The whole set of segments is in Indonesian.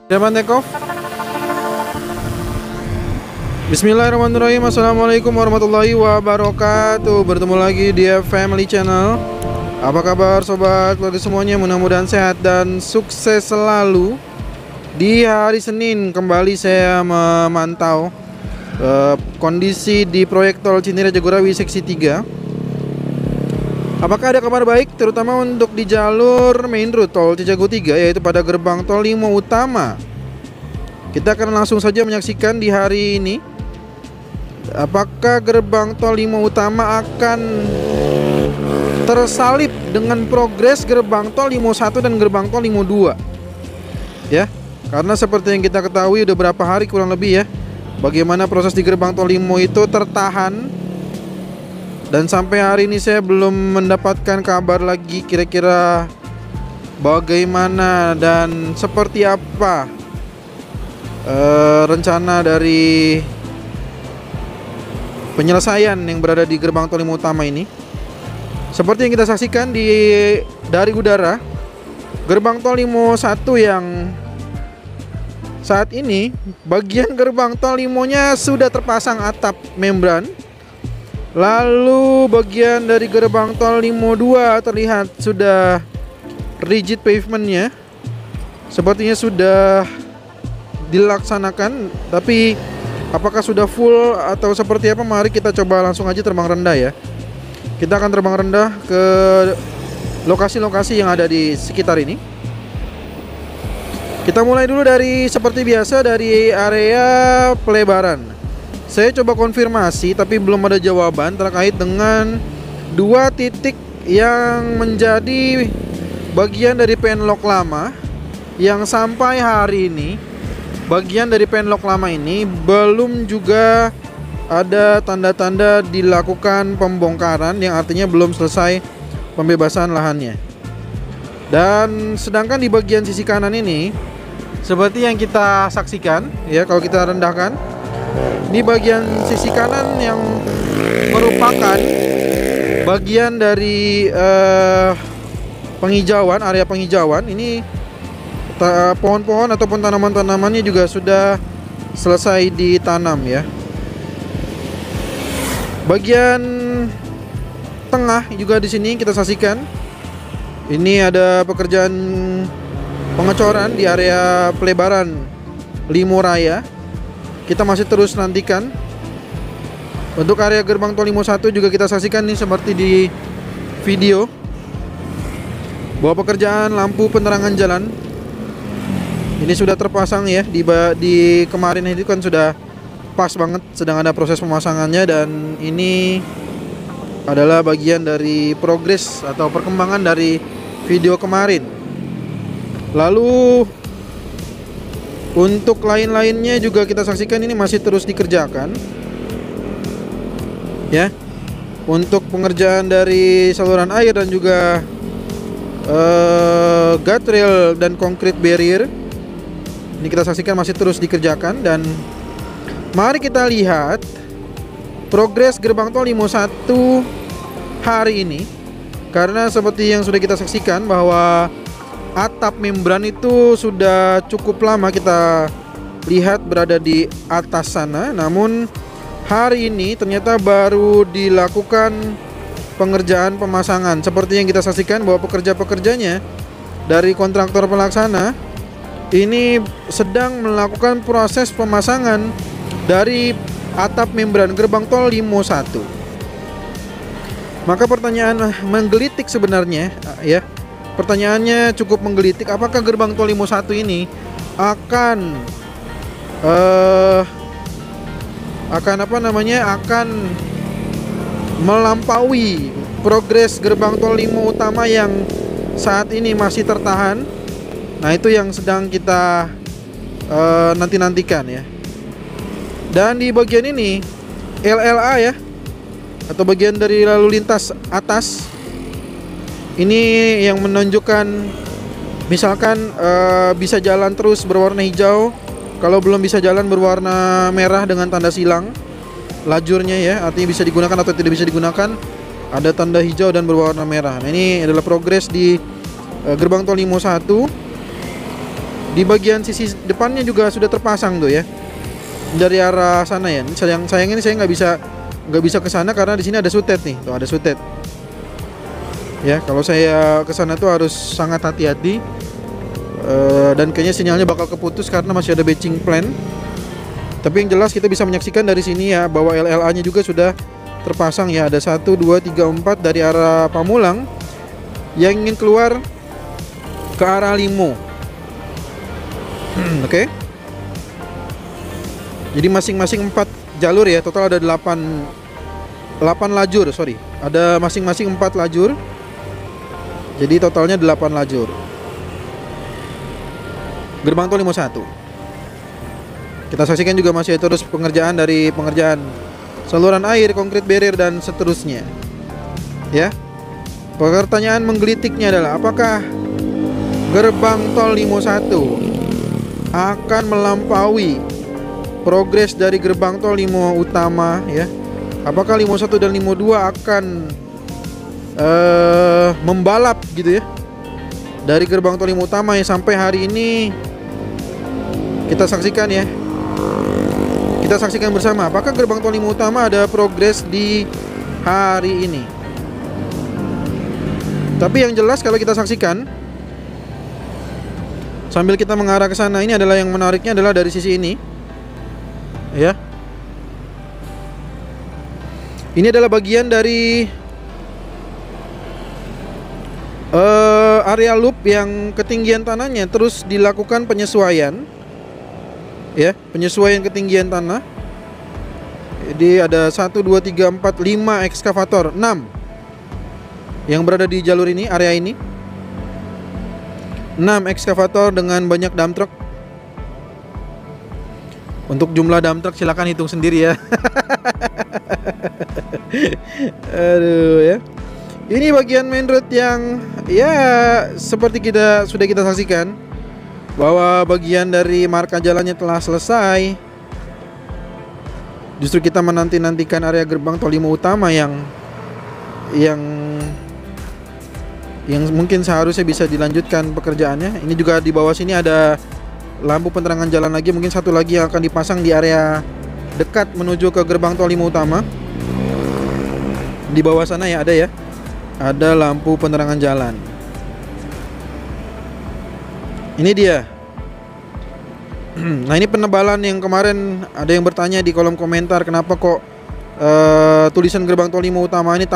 Siapa take off? Bismillahirrahmanirrahim. Assalamualaikum warahmatullahi wabarakatuh. Bertemu lagi di Family Channel. Apa kabar sobat keluarga semuanya? Mudah-mudahan sehat dan sukses selalu. Di hari Senin kembali saya memantau kondisi di proyek tol Cinere Jagorawi seksi 3. Apakah ada kabar baik terutama untuk di jalur main road tol Cijago 3, yaitu pada gerbang tol Limo utama? Kita akan langsung saja menyaksikan di hari ini apakah gerbang tol Limo utama akan tersalip dengan progres gerbang tol Limo 1 dan gerbang tol Limo 2. Ya, karena seperti yang kita ketahui udah berapa hari kurang lebih ya, bagaimana proses di gerbang tol Limo itu tertahan. Dan sampai hari ini saya belum mendapatkan kabar lagi kira-kira bagaimana dan seperti apa rencana dari penyelesaian yang berada di gerbang tol Limo utama ini. Seperti yang kita saksikan dari udara, gerbang tol Limo 1 yang saat ini bagian gerbang tol Limonya sudah terpasang atap membran. Lalu bagian dari gerbang tol Limo 2 terlihat sudah rigid pavementnya, sepertinya sudah dilaksanakan. Tapi apakah sudah full atau seperti apa, mari kita coba langsung aja terbang rendah ya. Kita akan terbang rendah ke lokasi-lokasi yang ada di sekitar ini. Kita mulai dulu dari seperti biasa dari area pelebaran. Saya coba konfirmasi tapi belum ada jawaban terkait dengan dua titik yang menjadi bagian dari penlock lama, yang sampai hari ini bagian dari penlock lama ini belum juga ada tanda-tanda dilakukan pembongkaran, yang artinya belum selesai pembebasan lahannya. Dan sedangkan di bagian sisi kanan ini seperti yang kita saksikan ya, kalau kita rendahkan di bagian sisi kanan yang merupakan bagian dari penghijauan, area penghijauan ini, pohon-pohon ataupun tanaman-tanamannya juga sudah selesai ditanam ya. Bagian tengah juga di sini kita saksikan ini ada pekerjaan pengecoran di area pelebaran Limo Raya. Kita masih terus nantikan. Untuk area gerbang tol Limo 1 juga kita saksikan nih seperti di video, bahwa pekerjaan lampu penerangan jalan ini sudah terpasang ya. Di kemarin itu kan sudah pas banget, sedang ada proses pemasangannya. Dan ini adalah bagian dari progres atau perkembangan dari video kemarin. Lalu untuk lain-lainnya juga kita saksikan ini masih terus dikerjakan ya. Untuk pengerjaan dari saluran air dan juga guardrail dan concrete barrier ini kita saksikan masih terus dikerjakan. Dan mari kita lihat progres gerbang tol Limo 1 hari ini, karena seperti yang sudah kita saksikan bahwa atap membran itu sudah cukup lama kita lihat berada di atas sana. Namun hari ini ternyata baru dilakukan pengerjaan pemasangan. Seperti yang kita saksikan bahwa pekerja-pekerjanya dari kontraktor pelaksana ini sedang melakukan proses pemasangan dari atap membran gerbang tol Limo 1. Maka pertanyaan menggelitik sebenarnya ya. Pertanyaannya cukup menggelitik, apakah gerbang tol Limo 1 ini akan melampaui progres gerbang tol Limo utama yang saat ini masih tertahan. Nah, itu yang sedang kita nantikan ya. Dan di bagian ini LLA ya, atau bagian dari lalu lintas atas ini yang menunjukkan misalkan bisa jalan terus berwarna hijau, kalau belum bisa jalan berwarna merah dengan tanda silang lajurnya ya, artinya bisa digunakan atau tidak bisa digunakan, ada tanda hijau dan berwarna merah. Nah, ini adalah progres di gerbang tol Limo 1. Di bagian sisi depannya juga sudah terpasang tuh ya. Dari arah sana ya. Sayangnya ini saya nggak bisa ke sana karena di sini ada sutet nih. Tuh ada sutet. Ya, kalau saya ke sana tuh harus sangat hati-hati. Dan kayaknya sinyalnya bakal keputus karena masih ada batching plan. Tapi yang jelas kita bisa menyaksikan dari sini ya bahwa LLA-nya juga sudah terpasang ya. Ada 1, 2, 3, 4 dari arah Pamulang yang ingin keluar ke arah Limo. Oke. Jadi masing-masing 4 jalur ya. Total ada 8 lajur, sorry. Ada masing-masing 4 lajur. Jadi totalnya 8 lajur. Gerbang tol Limo 1. Kita saksikan juga masih terus pengerjaan saluran air, konkrit barrier dan seterusnya. Ya. Pertanyaan menggelitiknya adalah apakah gerbang tol Limo 1 akan melampaui progres dari gerbang tol Limo utama ya? Apakah Limo 1 dan Limo 2 akan membalap gitu ya dari gerbang tol Limo utama yang sampai hari ini kita saksikan ya. Kita saksikan bersama apakah gerbang tol Limo utama ada progres di hari ini. Tapi yang jelas kalau kita saksikan sambil kita mengarah ke sana, ini adalah yang menariknya adalah dari sisi ini. Ya. Ini adalah bagian dari area loop yang ketinggian tanahnya terus dilakukan penyesuaian. Ya, penyesuaian ketinggian tanah. Jadi ada 1, 2, 3, 4, 5 ekskavator, 6 yang berada di jalur ini, area ini. 6 ekskavator dengan banyak dump truck. Untuk jumlah dump truck silakan hitung sendiri ya. Aduh ya. Ini bagian main road yang ya seperti sudah kita saksikan bahwa bagian dari marka jalannya telah selesai. Justru kita menanti-nantikan area gerbang tol Limo utama yang mungkin seharusnya bisa dilanjutkan pekerjaannya. Ini juga di bawah sini ada lampu penerangan jalan lagi, mungkin satu lagi yang akan dipasang di area dekat menuju ke gerbang tol Limo utama. Di bawah sana ya ada lampu penerangan jalan. Ini dia. Nah, ini penebalan yang kemarin ada yang bertanya di kolom komentar, kenapa kok tulisan gerbang tol Limo utama ini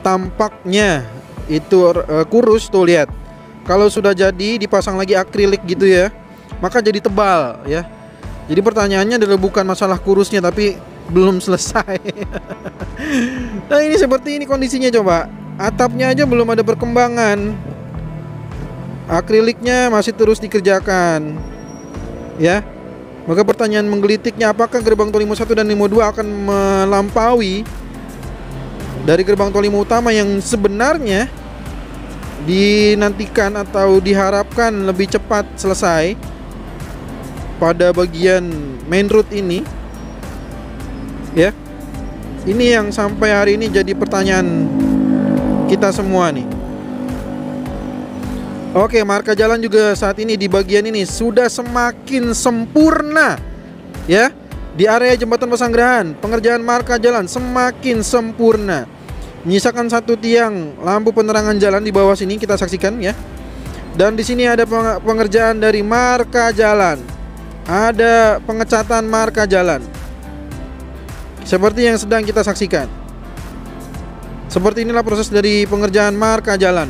tampaknya itu kurus tuh, lihat. Kalau sudah jadi dipasang lagi akrilik gitu ya, maka jadi tebal ya. Jadi pertanyaannya adalah bukan masalah kurusnya, tapi belum selesai. Nah, ini seperti ini kondisinya, coba. Atapnya aja belum ada perkembangan. Akriliknya masih terus dikerjakan. Ya. Maka pertanyaan menggelitiknya, apakah gerbang tol Limo 1 dan Limo 2 akan melampaui dari gerbang tol Limo utama yang sebenarnya dinantikan atau diharapkan lebih cepat selesai pada bagian main road ini. Ya. Ini yang sampai hari ini jadi pertanyaan kita semua nih. Oke, marka jalan juga saat ini di bagian ini sudah semakin sempurna. Ya. Di area jembatan Pesanggerahan, pengerjaan marka jalan semakin sempurna. Menyisakan satu tiang lampu penerangan jalan di bawah sini kita saksikan ya. Dan di sini ada pengerjaan dari marka jalan. Ada pengecatan marka jalan. Seperti yang sedang kita saksikan. Seperti inilah proses dari pengerjaan marka jalan.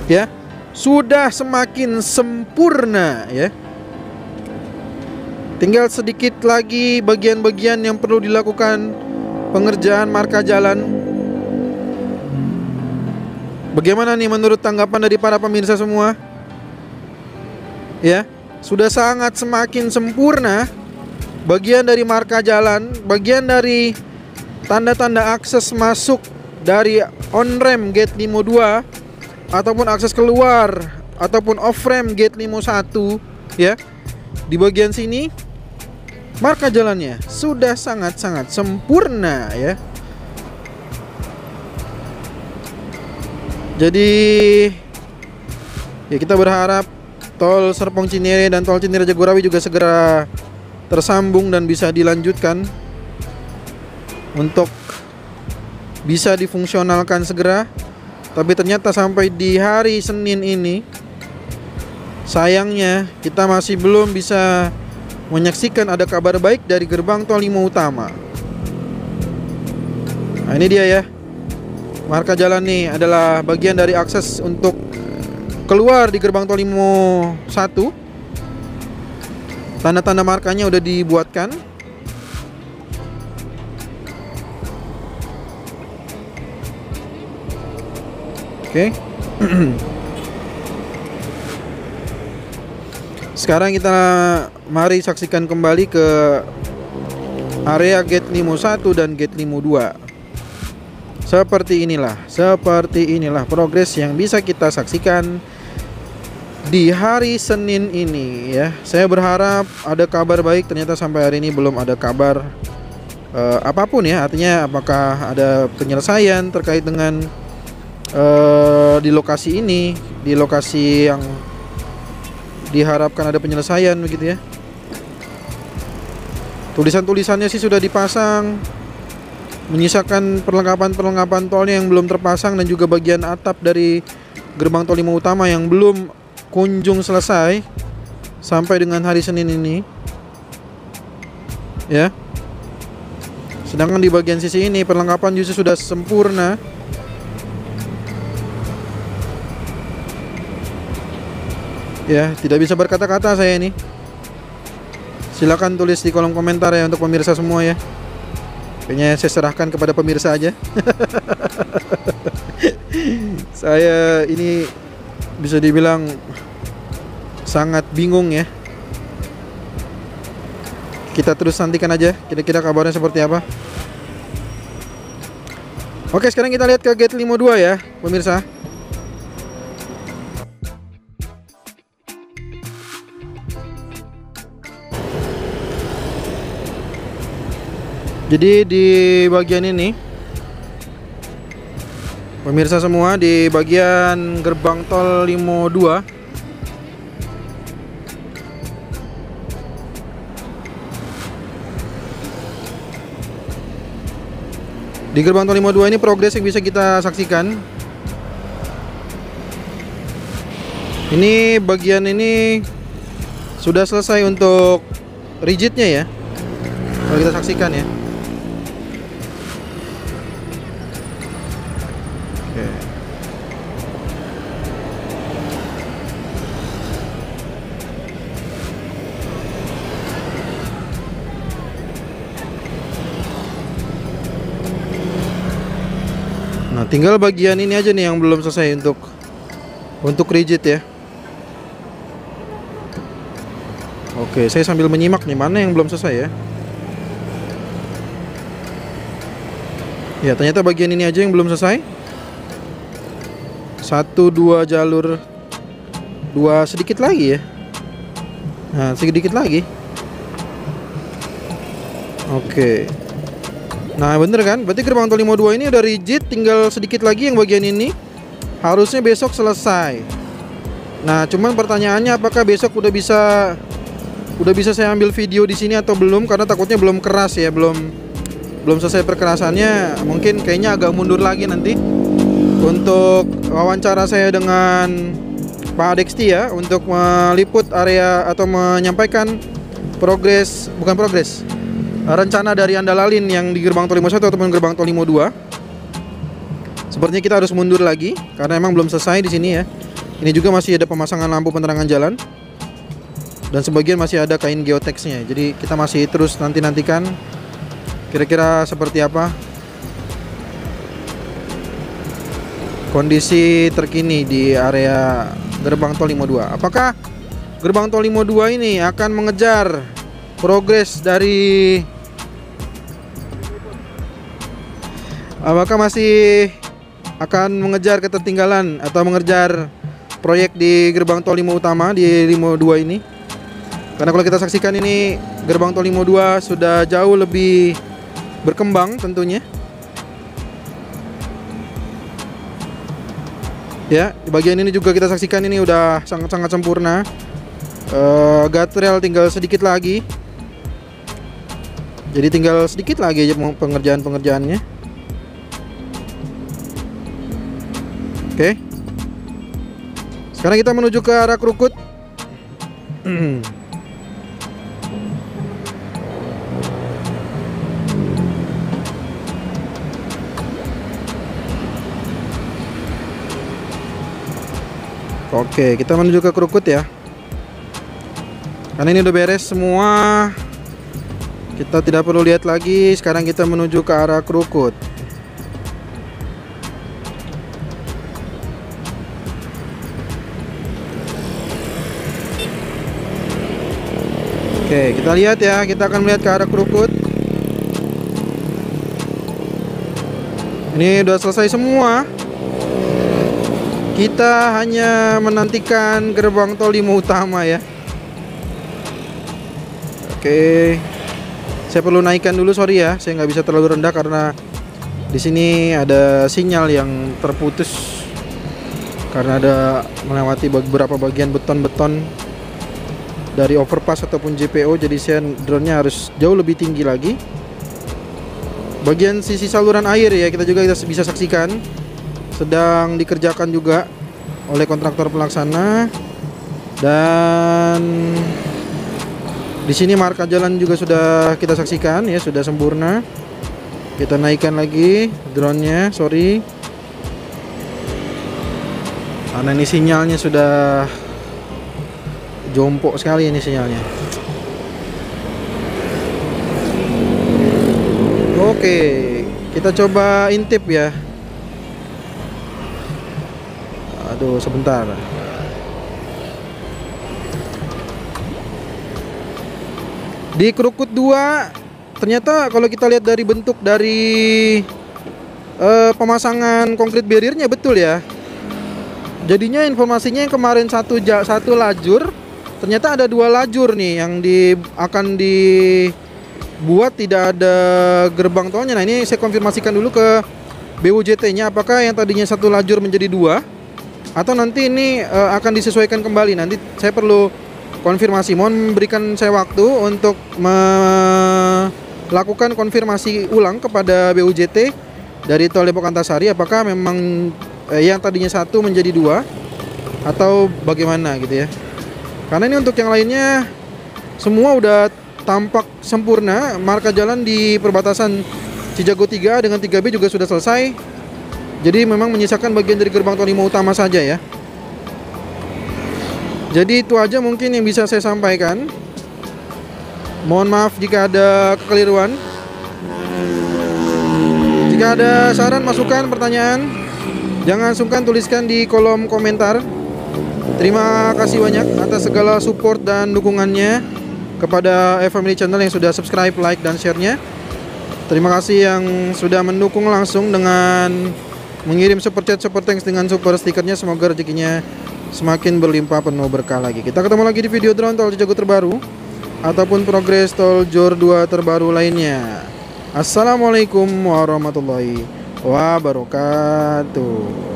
Ya, sudah semakin sempurna ya. Tinggal sedikit lagi bagian-bagian yang perlu dilakukan pengerjaan marka jalan. Bagaimana nih menurut tanggapan dari para pemirsa semua? Ya, sudah sangat semakin sempurna bagian dari marka jalan, bagian dari tanda-tanda akses masuk dari on-ramp gate Limo 2 ataupun akses keluar ataupun off-ramp gate Limo 1 ya. Di bagian sini marka jalannya sudah sangat-sangat sempurna ya. Jadi Ya, kita berharap tol Serpong Cinere dan tol Cinere Jagorawi juga segera tersambung dan bisa dilanjutkan untuk bisa difungsionalkan segera. Tapi ternyata sampai di hari Senin ini, sayangnya kita masih belum bisa menyaksikan ada kabar baik dari gerbang tol Limo Utama. Nah, ini dia ya. Marka jalan nih adalah bagian dari akses untuk keluar di gerbang tol Limo 1. Tanda-tanda markanya udah dibuatkan. Oke. Sekarang kita mari saksikan kembali ke area gate Limo 1 dan gate Limo 2. Seperti inilah progres yang bisa kita saksikan di hari Senin ini ya. Saya berharap ada kabar baik, ternyata sampai hari ini belum ada kabar apapun ya. Artinya apakah ada penyelesaian terkait dengan di lokasi ini, di lokasi yang diharapkan ada penyelesaian begitu ya. Tulisan-tulisannya sih sudah dipasang, menyisakan perlengkapan tolnya yang belum terpasang, dan juga bagian atap dari gerbang tol Limo Utama yang belum kunjung selesai sampai dengan hari Senin ini ya. Sedangkan di bagian sisi ini perlengkapan justru sudah sempurna. Ya, tidak bisa berkata-kata saya ini. Silakan tulis di kolom komentar ya untuk pemirsa semua ya. Kayaknya saya serahkan kepada pemirsa aja. Saya ini bisa dibilang sangat bingung ya. Kita terus nantikan aja kira-kira kabarnya seperti apa. Oke, sekarang kita lihat ke gate Limo 2 ya pemirsa. Jadi di bagian ini pemirsa semua, di bagian gerbang tol Limo 2, di gerbang tol Limo 2 ini progres yang bisa kita saksikan. Ini bagian ini sudah selesai untuk rigidnya ya. Kalau kita saksikan ya. Nah, tinggal bagian ini aja nih yang belum selesai untuk rigid ya. Oke, saya sambil menyimak nih mana yang belum selesai ya. Ya, ternyata bagian ini aja yang belum selesai. 1-2 jalur, 2 sedikit lagi ya. Nah, sedikit lagi. Oke. Nah, bener kan? Berarti gerbang tol Limo 2 ini udah rigid, tinggal sedikit lagi yang bagian ini. Harusnya besok selesai. Nah, cuman pertanyaannya apakah besok udah bisa saya ambil video di sini atau belum, karena takutnya belum keras ya, belum selesai perkerasannya. Mungkin kayaknya agak mundur lagi nanti untuk wawancara saya dengan Pak Dexti ya, untuk meliput area atau menyampaikan rencana dari Andalalin yang di gerbang tol Limo 1 ataupun gerbang tol Limo 2. Sepertinya kita harus mundur lagi karena emang belum selesai di sini ya. Ini juga masih ada pemasangan lampu penerangan jalan dan sebagian masih ada kain geotexnya. Jadi kita masih terus nantikan kira-kira seperti apa kondisi terkini di area gerbang tol Limo 2. Apakah gerbang tol Limo 2 ini akan mengejar progres dari, apakah masih akan mengejar ketertinggalan atau mengejar proyek di gerbang tol Limo Utama di Limo 2 ini? Karena kalau kita saksikan ini gerbang tol Limo 2 sudah jauh lebih berkembang tentunya. Ya, di bagian ini juga kita saksikan ini udah sangat-sangat sempurna. Guardrail tinggal sedikit lagi. Jadi tinggal sedikit lagi aja pengerjaannya. Oke. Sekarang kita menuju ke arah krukut. Oke, kita menuju ke krukut ya. Karena ini udah beres semua, kita tidak perlu lihat lagi. Sekarang kita menuju ke arah krukut. Oke, kita lihat ya. Kita akan melihat ke arah krukut. Ini udah selesai semua. Kita hanya menantikan gerbang tol 5 utama ya. Oke. Saya perlu naikkan dulu, sorry ya. Saya nggak bisa terlalu rendah karena di sini ada sinyal yang terputus karena ada melewati beberapa bagian beton-beton dari overpass ataupun JPO. Jadi saya drone-nya harus jauh lebih tinggi lagi. Bagian sisi saluran air ya, kita bisa saksikan sedang dikerjakan juga oleh kontraktor pelaksana. Dan di sini marka jalan juga sudah kita saksikan ya, sudah sempurna. Kita naikkan lagi drone-nya, sorry. Karena ini sinyalnya sudah jompo sekali ini sinyalnya. Oke, kita coba intip ya. Aduh, sebentar. Di krukut 2 ternyata kalau kita lihat dari bentuk dari pemasangan konkrit barriernya betul ya. Jadinya informasinya yang kemarin satu lajur, ternyata ada 2 lajur nih yang akan dibuat, tidak ada gerbang tolnya. Nah, ini saya konfirmasikan dulu ke BUJT-nya apakah yang tadinya 1 lajur menjadi 2 atau nanti ini akan disesuaikan kembali. Nanti saya perlu konfirmasi. Mohon berikan saya waktu untuk melakukan konfirmasi ulang kepada BUJT dari Tol Depok Antasari apakah memang yang tadinya 1 menjadi 2 atau bagaimana gitu ya. Karena ini untuk yang lainnya semua udah tampak sempurna. Marka jalan di perbatasan Cijago 3 dengan 3B juga sudah selesai. Jadi memang menyisakan bagian dari gerbang tol 5 utama saja ya. Jadi itu aja mungkin yang bisa saya sampaikan. Mohon maaf jika ada kekeliruan. Jika ada saran, masukan, pertanyaan, jangan sungkan tuliskan di kolom komentar. Terima kasih banyak atas segala support dan dukungannya kepada Family Channel yang sudah subscribe, like, dan share-nya. Terima kasih yang sudah mendukung langsung dengan mengirim super chat, super thanks dengan super stikernya. Semoga rezekinya semakin berlimpah penuh berkah lagi. Kita ketemu lagi di video drone tol Cijago terbaru ataupun progres tol JOR 2 terbaru lainnya. Assalamualaikum warahmatullahi wabarakatuh.